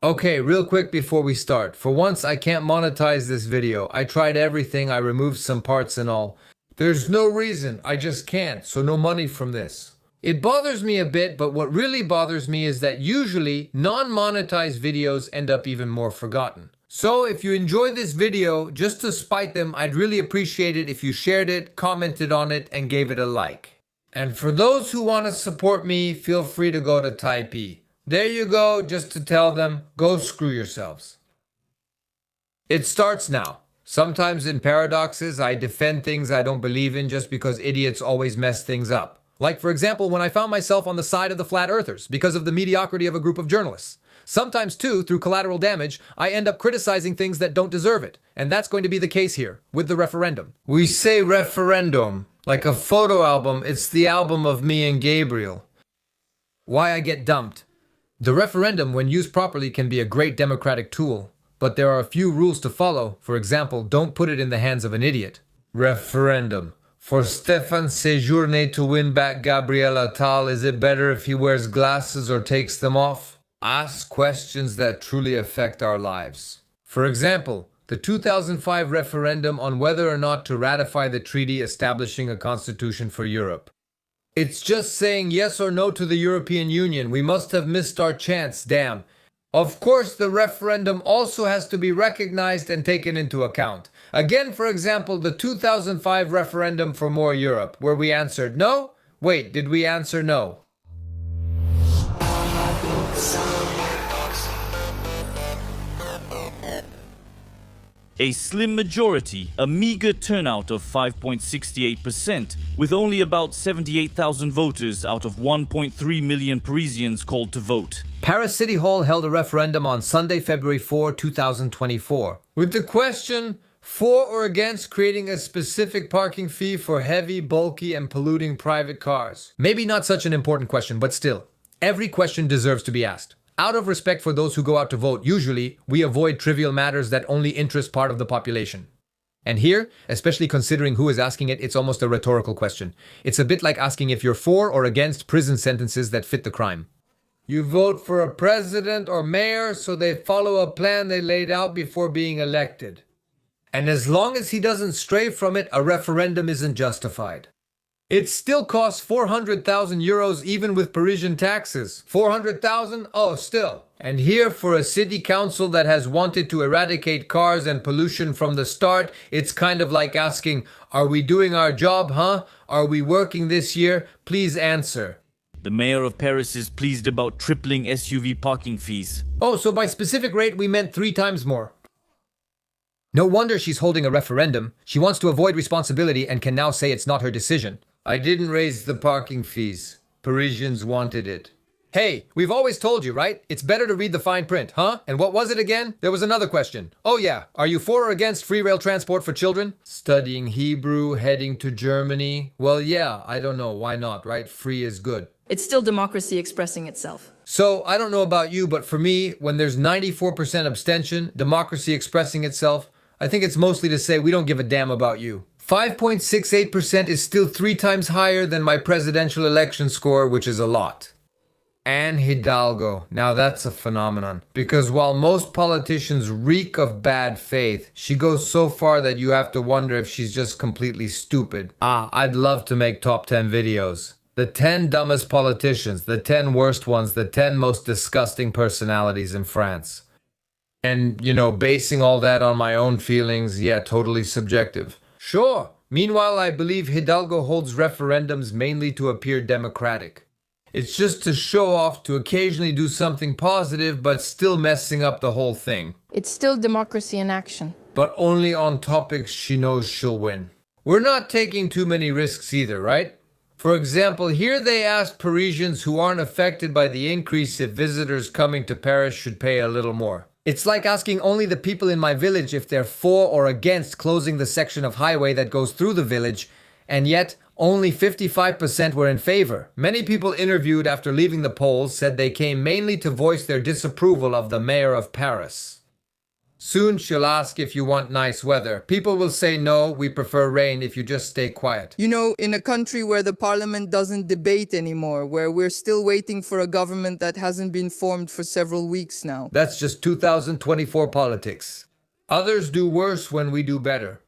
Okay, real quick before we start. For once, I can't monetize this video. I tried everything, I removed some parts and all. There's no reason, I just can't, so no money from this. It bothers me a bit, but what really bothers me is that usually non-monetized videos end up even more forgotten. So if you enjoy this video, just to spite them, I'd really appreciate it if you shared it, commented on it, and gave it a like. And for those who want to support me, feel free to go to Typee. There you go, just to tell them, go screw yourselves. It starts now. Sometimes in paradoxes, I defend things I don't believe in just because idiots always mess things up. Like, for example, when I found myself on the side of the flat earthers because of the mediocrity of a group of journalists. Sometimes, too, through collateral damage, I end up criticizing things that don't deserve it. And that's going to be the case here, with the referendum. We say referendum, like a photo album, it's the album of me and Gabriel. Why I get dumped. The referendum, when used properly, can be a great democratic tool, but there are a few rules to follow. For example, don't put it in the hands of an idiot. Referendum. For Stéphane Séjourné to win back Gabriel Attal, is it better if he wears glasses or takes them off? Ask questions that truly affect our lives. For example, the 2005 referendum on whether or not to ratify the treaty establishing a constitution for Europe. It's just saying yes or no to the European Union. We must have missed our chance, damn. Of course, the referendum also has to be recognized and taken into account. Again, for example, the 2005 referendum for more Europe, where we answered no? Wait, did we answer no? A slim majority, a meager turnout of 5.68%, with only about 78,000 voters out of 1.3 million Parisians called to vote. Paris City Hall held a referendum on Sunday, February 4, 2024, with the question, for or against creating a specific parking fee for heavy, bulky, and polluting private cars. Maybe not such an important question, but still, every question deserves to be asked. Out of respect for those who go out to vote, usually, we avoid trivial matters that only interest part of the population. And here, especially considering who is asking it, it's almost a rhetorical question. It's a bit like asking if you're for or against prison sentences that fit the crime. You vote for a president or mayor, so they follow a plan they laid out before being elected. And as long as he doesn't stray from it, a referendum isn't justified. It still costs 400,000 euros even with Parisian taxes. 400,000? Oh, still. And here, for a city council that has wanted to eradicate cars and pollution from the start, it's kind of like asking, are we doing our job, huh? Are we working this year? Please answer. The mayor of Paris is pleased about tripling SUV parking fees. Oh, so by specific rate, we meant 3 times more. No wonder she's holding a referendum. She wants to avoid responsibility and can now say it's not her decision. I didn't raise the parking fees. Parisians wanted it. Hey, we've always told you, right? It's better to read the fine print, huh? And what was it again? There was another question. Oh yeah, are you for or against free rail transport for children? Studying Hebrew, heading to Germany? Well, yeah, I don't know. Why not, right? Free is good. It's still democracy expressing itself. So, I don't know about you, but for me, when there's 94% abstention, democracy expressing itself, I think it's mostly to say we don't give a damn about you. 5.68% is still 3 times higher than my presidential election score, which is a lot. Anne Hidalgo. Now that's a phenomenon. Because while most politicians reek of bad faith, she goes so far that you have to wonder if she's just completely stupid. I'd love to make top 10 videos. The 10 dumbest politicians, the 10 worst ones, the 10 most disgusting personalities in France. And, basing all that on my own feelings, yeah, totally subjective. Sure. Meanwhile, I believe Hidalgo holds referendums mainly to appear democratic. It's just to show off, to occasionally do something positive, but still messing up the whole thing. It's still democracy in action. But only on topics she knows she'll win. We're not taking too many risks either, right? For example, here they asked Parisians who aren't affected by the increase if visitors coming to Paris should pay a little more. It's like asking only the people in my village if they're for or against closing the section of highway that goes through the village, and yet only 55% were in favor. Many people interviewed after leaving the polls said they came mainly to voice their disapproval of the mayor of Paris. Soon she'll ask if you want nice weather. People will say no, we prefer rain if you just stay quiet. You know, in a country where the parliament doesn't debate anymore, where we're still waiting for a government that hasn't been formed for several weeks now. That's just 2024 politics. Others do worse when we do better.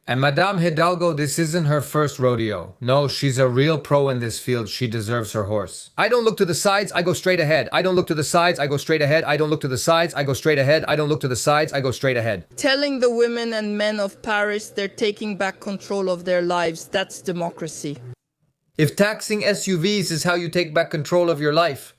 And Madame Hidalgo, this isn't her first rodeo. No, she's a real pro in this field. She deserves her horse. I don't look to the sides, I go straight ahead. I don't look to the sides, I go straight ahead. I don't look to the sides, I go straight ahead. I don't look to the sides, I go straight ahead. Telling the women and men of Paris they're taking back control of their lives, that's democracy. If taxing SUVs is how you take back control of your life,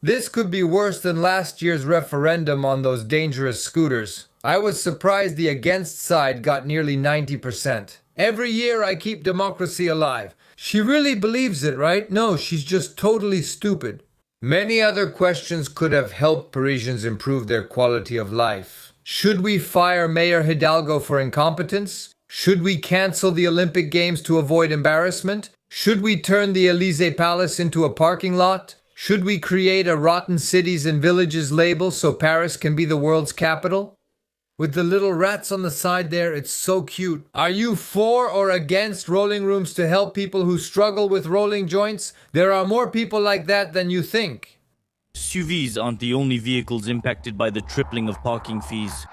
this could be worse than last year's referendum on those dangerous scooters. I was surprised the against side got nearly 90%. Every year I keep democracy alive. She really believes it, right? No, she's just totally stupid. Many other questions could have helped Parisians improve their quality of life. Should we fire Mayor Hidalgo for incompetence? Should we cancel the Olympic Games to avoid embarrassment? Should we turn the Élysée Palace into a parking lot? Should we create a Rotten Cities and Villages label so Paris can be the world's capital? With the little rats on the side there, it's so cute. Are you for or against rolling rooms to help people who struggle with rolling joints? There are more people like that than you think. SUVs aren't the only vehicles impacted by the tripling of parking fees.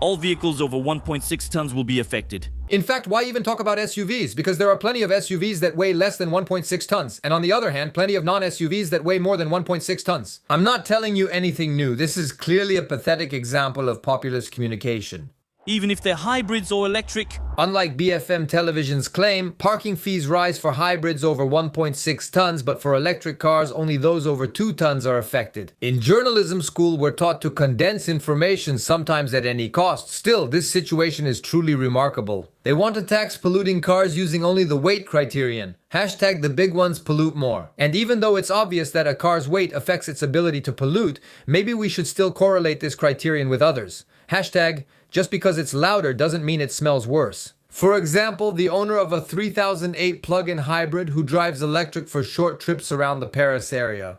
All vehicles over 1.6 tons will be affected. In fact, why even talk about SUVs? Because there are plenty of SUVs that weigh less than 1.6 tons. And on the other hand, plenty of non-SUVs that weigh more than 1.6 tons. I'm not telling you anything new. This is clearly a pathetic example of populist communication. Even if they're hybrids or electric. Unlike BFM Television's claim, parking fees rise for hybrids over 1.6 tons, but for electric cars, only those over 2 tons are affected. In journalism school, we're taught to condense information, sometimes at any cost. Still, this situation is truly remarkable. They want to tax polluting cars using only the weight criterion. Hashtag the big ones pollute more. And even though it's obvious that a car's weight affects its ability to pollute, maybe we should still correlate this criterion with others. Hashtag just because it's louder doesn't mean it smells worse. For example, the owner of a 3008 plug-in hybrid who drives electric for short trips around the Paris area.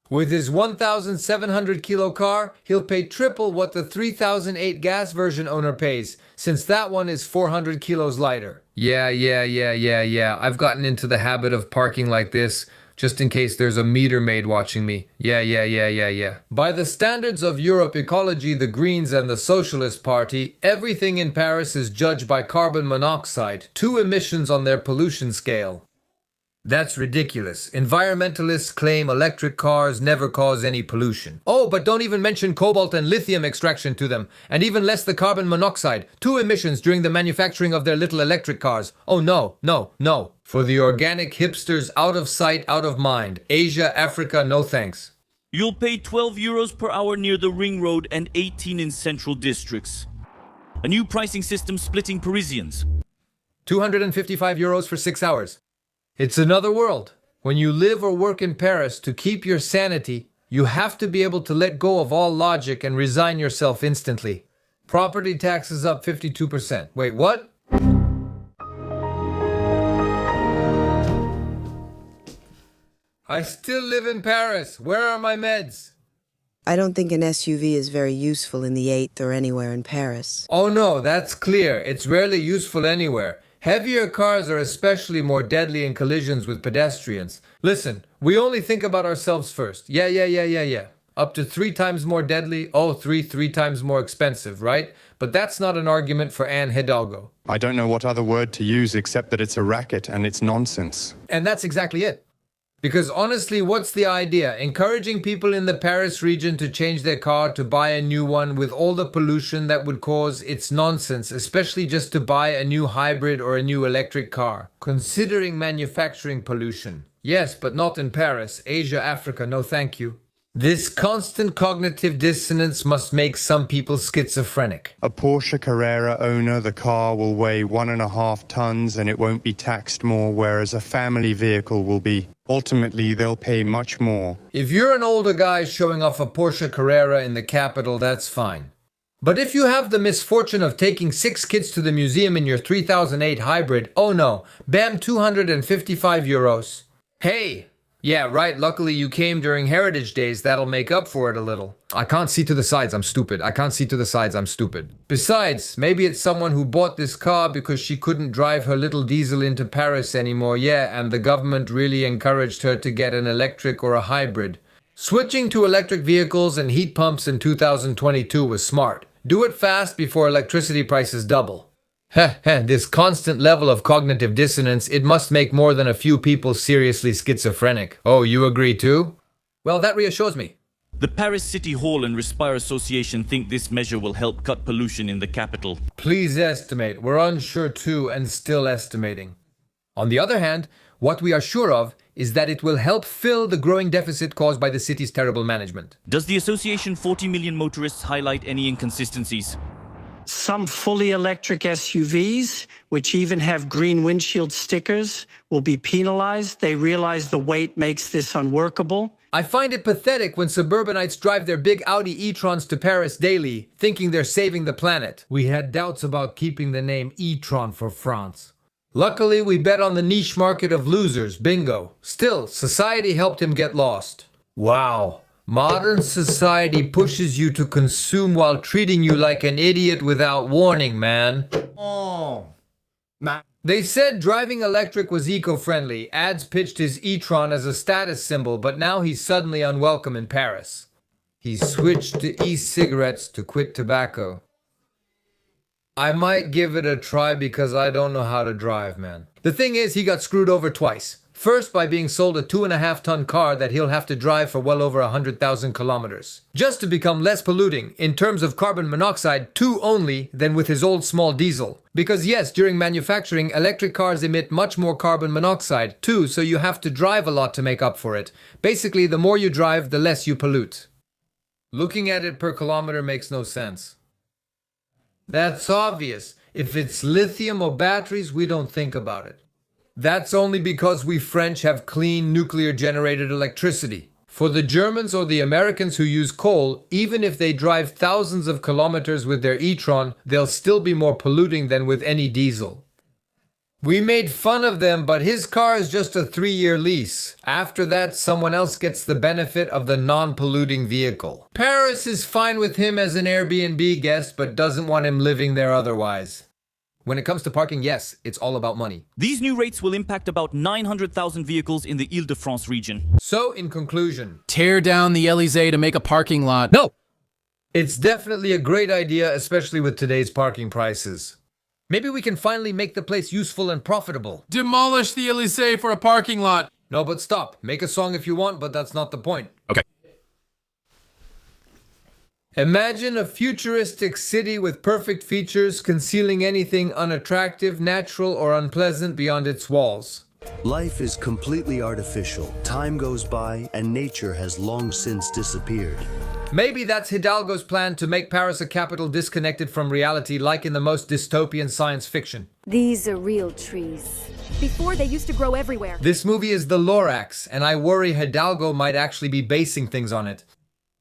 With his 1,700 kilo car, he'll pay triple what the 3008 gas version owner pays, since that one is 400 kilos lighter. Yeah. I've gotten into the habit of parking like this, just in case there's a meter maid watching me. Yeah. By the standards of Europe ecology, the Greens and the Socialist Party, everything in Paris is judged by carbon monoxide, 2 emissions on their pollution scale. That's ridiculous. Environmentalists claim electric cars never cause any pollution. Oh, but don't even mention cobalt and lithium extraction to them, and even less the carbon monoxide, 2 emissions during the manufacturing of their little electric cars. Oh no. For the organic hipsters, out of sight, out of mind. Asia, Africa, no thanks. You'll pay 12 euros per hour near the Ring Road and 18 in central districts. A new pricing system splitting Parisians. 255 euros for 6 hours. It's another world. When you live or work in Paris, to keep your sanity, you have to be able to let go of all logic and resign yourself instantly. Property taxes up 52%. Wait, what? I still live in Paris. Where are my meds? I don't think an SUV is very useful in the 8th or anywhere in Paris. Oh no, that's clear. It's rarely useful anywhere. Heavier cars are especially more deadly in collisions with pedestrians. Listen, we only think about ourselves first. Yeah. Up to 3 times more deadly. Oh, three times more expensive, right? But that's not an argument for Anne Hidalgo. I don't know what other word to use except that it's a racket and it's nonsense. And that's exactly it. Because honestly, what's the idea? Encouraging people in the Paris region to change their car to buy a new one with all the pollution that would cause, it's nonsense, especially just to buy a new hybrid or a new electric car. Considering manufacturing pollution. Yes, but not in Paris. Asia, Africa, no thank you. This constant cognitive dissonance must make some people schizophrenic. A Porsche Carrera owner, the car will weigh 1.5 tons and it won't be taxed more, whereas a family vehicle will be. Ultimately, they'll pay much more. If you're an older guy showing off a Porsche Carrera in the capital, that's fine. But if you have the misfortune of taking 6 kids to the museum in your 3008 hybrid, oh no, bam, 255 euros. Hey! Yeah, right. Luckily you came during Heritage Days. That'll make up for it a little. I can't see to the sides. I'm stupid. I can't see to the sides. I'm stupid. Besides, maybe it's someone who bought this car because she couldn't drive her little diesel into Paris anymore. Yeah, and the government really encouraged her to get an electric or a hybrid. Switching to electric vehicles and heat pumps in 2022 was smart. Do it fast before electricity prices double. This constant level of cognitive dissonance, it must make more than a few people seriously schizophrenic. Oh, you agree too? Well, that reassures me. The Paris City Hall and Respire Association think this measure will help cut pollution in the capital. Please estimate. We're unsure too and still estimating. On the other hand, what we are sure of is that it will help fill the growing deficit caused by the city's terrible management. Does the association 40 million motorists highlight any inconsistencies? Some fully electric SUVs, which even have green windshield stickers, will be penalized. They realize the weight makes this unworkable. I find it pathetic when suburbanites drive their big Audi e-trons to Paris daily, thinking they're saving the planet. We had doubts about keeping the name e-tron for France. Luckily, we bet on the niche market of losers, bingo. Still, society helped him get lost. Wow. Modern society pushes you to consume while treating you like an idiot without warning, man. Oh. They said driving electric was eco-friendly. Ads pitched his e-tron as a status symbol, but now he's suddenly unwelcome in Paris. He switched to e-cigarettes to quit tobacco. I might give it a try because I don't know how to drive, man. The thing is, he got screwed over twice. First, by being sold a 2.5-ton car that he'll have to drive for well over 100,000 kilometers. Just to become less polluting, in terms of carbon monoxide, 2 only than with his old small diesel. Because yes, during manufacturing, electric cars emit much more carbon monoxide, too, so you have to drive a lot to make up for it. Basically, the more you drive, the less you pollute. Looking at it per kilometer makes no sense. That's obvious. If it's lithium or batteries, we don't think about it. That's only because we French have clean nuclear-generated electricity. For the Germans or the Americans who use coal, even if they drive thousands of kilometers with their e-tron, they'll still be more polluting than with any diesel. We made fun of them, but his car is just a 3-year lease. After that, someone else gets the benefit of the non-polluting vehicle. Paris is fine with him as an Airbnb guest, but doesn't want him living there otherwise. When it comes to parking, yes, it's all about money. These new rates will impact about 900,000 vehicles in the Île-de-France region. So, in conclusion, Tear down the Élysée to make a parking lot. no! It's definitely a great idea, especially with today's parking prices. Maybe we can finally make the place useful and profitable. Demolish the Élysée for a parking lot. No, but stop. Make a song if you want, but that's not the point. Okay. Imagine a futuristic city with perfect features, concealing anything unattractive, natural, or unpleasant beyond its walls. Life is completely artificial. Time goes by, and nature has long since disappeared. Maybe that's Hidalgo's plan to make Paris a capital disconnected from reality, like in the most dystopian science fiction. These are real trees. Before, they used to grow everywhere. This movie is the Lorax, and I worry Hidalgo might actually be basing things on it.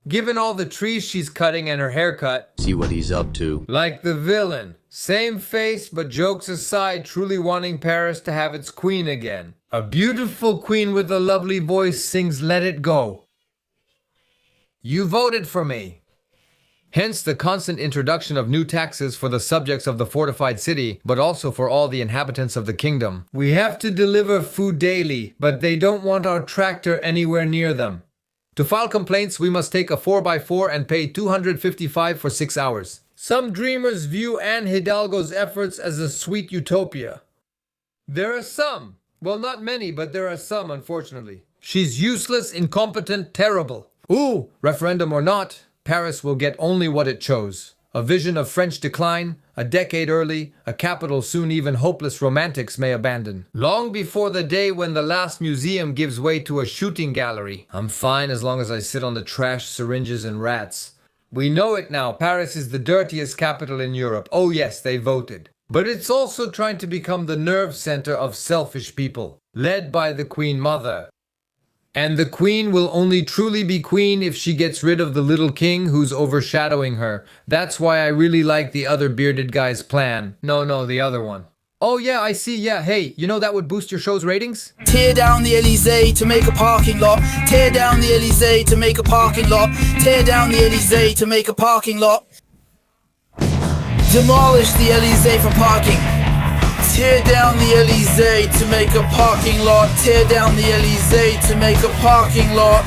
Given all the trees she's cutting and her haircut. See what he's up to. Like the villain. Same face, but jokes aside, truly wanting Paris to have its queen again. A beautiful queen with a lovely voice sings Let It Go. You voted for me. Hence the constant introduction of new taxes for the subjects of the fortified city, but also for all the inhabitants of the kingdom. We have to deliver food daily, but they don't want our tractor anywhere near them. To file complaints, we must take a 4x4 and pay $255 for 6 hours. Some dreamers view Anne Hidalgo's efforts as a sweet utopia. There are some. Well, not many, but there are some, unfortunately. She's useless, incompetent, terrible. Ooh, referendum or not, Paris will get only what it chose. A vision of French decline, a decade early, a capital soon even hopeless romantics may abandon. Long before the day when the last museum gives way to a shooting gallery. I'm fine as long as I sit on the trash, syringes, and rats. We know it now, Paris is the dirtiest capital in Europe. Oh yes, they voted. But it's also trying to become the nerve center of selfish people, led by the Queen Mother. And the queen will only truly be queen if she gets rid of the little king who's overshadowing her. That's why I really like the other bearded guy's plan. No, the other one. Oh yeah, I see, yeah. Hey, you know that would boost your show's ratings? Tear down the Elysee to make a parking lot. Tear down the Elysee to make a parking lot. Tear down the Elysee to make a parking lot. Demolish the Elysee for parking. Tear down the Elysee to make a parking lot. Tear down the Elysee to make a parking lot.